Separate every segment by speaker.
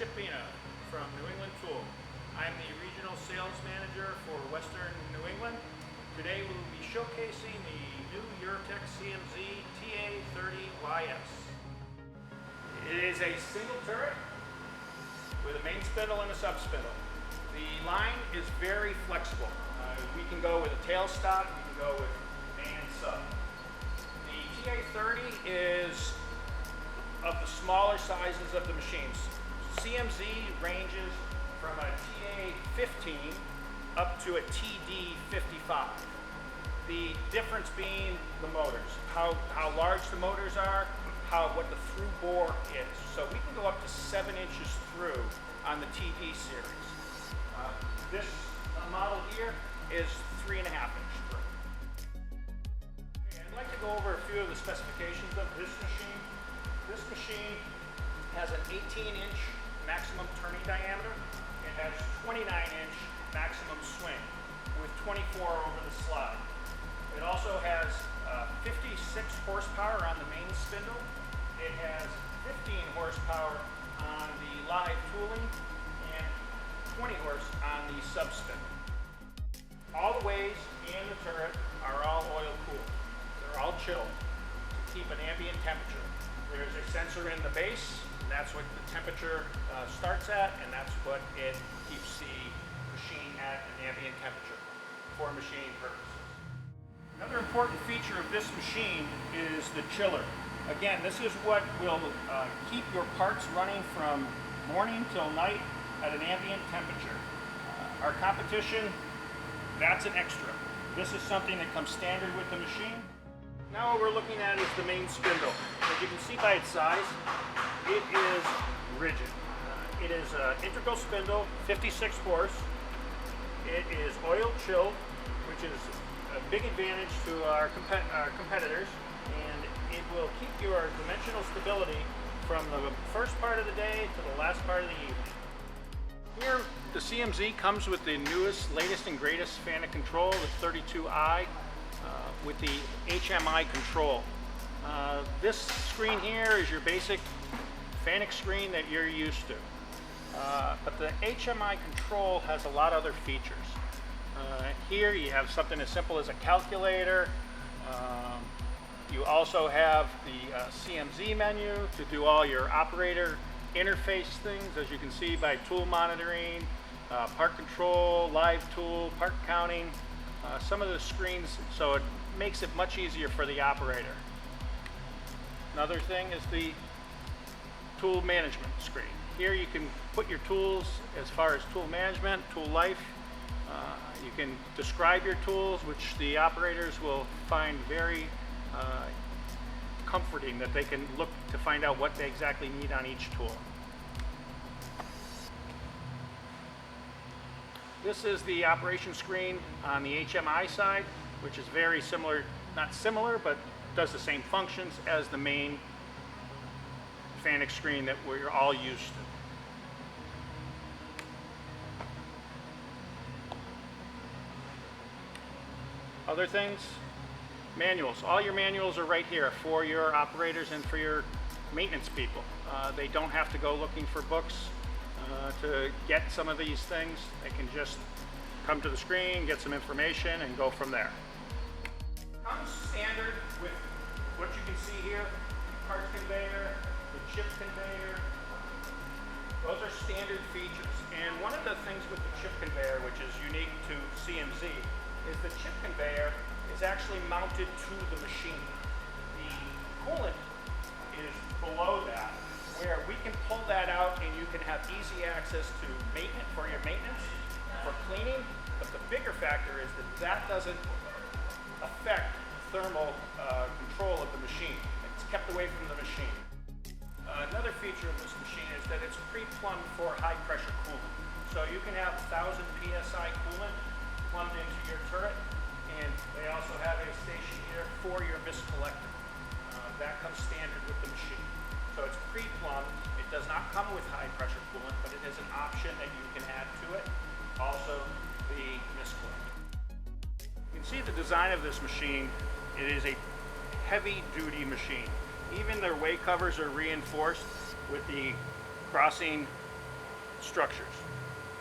Speaker 1: Chipina from New England Tool. I'm the Regional Sales Manager for Western New England. Today we will be showcasing the new Eurotech CMZ TA30YS. It is a single turret with a main spindle and a sub spindle. The line is very flexible. We can go with a tailstock, we can go with main and sub. The TA30 is of the smaller sizes of the machines. CMZ ranges from a TA15 up to a TD55. The difference being the motors, how large the motors are, what the through bore is. So we can go up to 7 inches through on the TD series. This model here is 3.5 inch through. I'd like to go over a few of the specifications of this machine. This machine has an 18-inch maximum turning diameter. It has 29-inch maximum swing with 24 over the slide. It also has 56 horsepower on the main spindle. It has 15 horsepower on the live tooling and 20 horse on the sub spindle. All the ways in the turret are all oil cooled. They're all chilled to keep an ambient temperature. There's a sensor in the base, and that's what the temperature starts at, and that's what it keeps the machine at an ambient temperature for machining purposes. Another important feature of this machine is the chiller. Again, this is what will keep your parts running from morning till night at an ambient temperature. Our competition, that's an extra. This is something that comes standard with the machine. Now what we're looking at is the main spindle. As you can see by its size, it is rigid. It is an integral spindle, 56 horse. It is oil chilled, which is a big advantage to our competitors, and it will keep your dimensional stability from the first part of the day to the last part of the evening. Here, the CMZ comes with the newest, latest and greatest fan of control, the 32i. With the HMI Control. This screen here is your basic FANUC screen that you're used to. But the HMI Control has a lot of other features. Here you have something as simple as a calculator. You also have the CMZ menu to do all your operator interface things, as you can see by tool monitoring, part control, live tool, part counting. Some of the screens, so it makes it much easier for the operator. Another thing is the tool management screen. Here you can put your tools as far as tool management, tool life. You can describe your tools, which the operators will find very comforting, that they can look to find out what they exactly need on each tool. This is the operation screen on the HMI side, which is very similar, not similar, but does the same functions as the main FANUC screen that we're all used to. Other things, manuals. All your manuals are right here for your operators and for your maintenance people. They don't have to go looking for books to get some of these things. They can just come to the screen, get some information, and go from there. Comes standard with what you can see here, the part conveyor, the chip conveyor. Those are standard features. And one of the things with the chip conveyor, which is unique to CMZ, is the chip conveyor is actually mounted to the machine. The coolant is below that, where we can pull that out and you can have easy access to maintenance, for your maintenance, for cleaning. But the bigger factor is that that doesn't affect thermal control of the machine. It's kept away from the machine. Another feature of this machine is that it's pre-plumbed for high pressure coolant. So you can have 1,000 PSI coolant plumbed into your turret, and they also have a station here for your mist collector. That comes standard with the machine. So it's pre-plumbed. It does not come with high pressure coolant, but it is an option that you can add to it. Also the mist collector. You can see the design of this machine. It is a heavy duty machine. Even their way covers are reinforced with the crossing structures.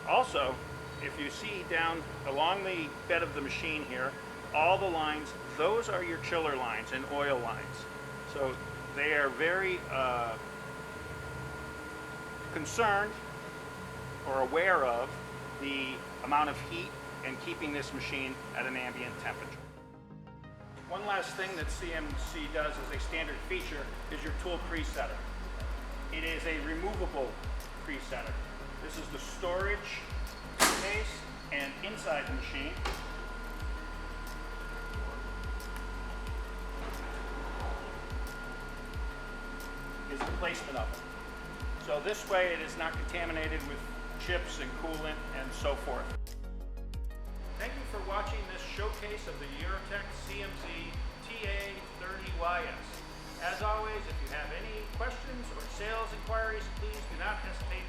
Speaker 1: Also, if you see down along the bed of the machine here, all the lines, those are your chiller lines and oil lines. So they are very concerned or aware of the amount of heat and keeping this machine at an ambient temperature. One last thing that CMC does as a standard feature is your tool presetter. It is a removable presetter. This is the storage case, and inside the machine is the placement of it. So this way it is not contaminated with chips and coolant and so forth. Thank you for watching this showcase of the Eurotech CMZ TA30YS. As always, if you have any questions or sales inquiries, please do not hesitate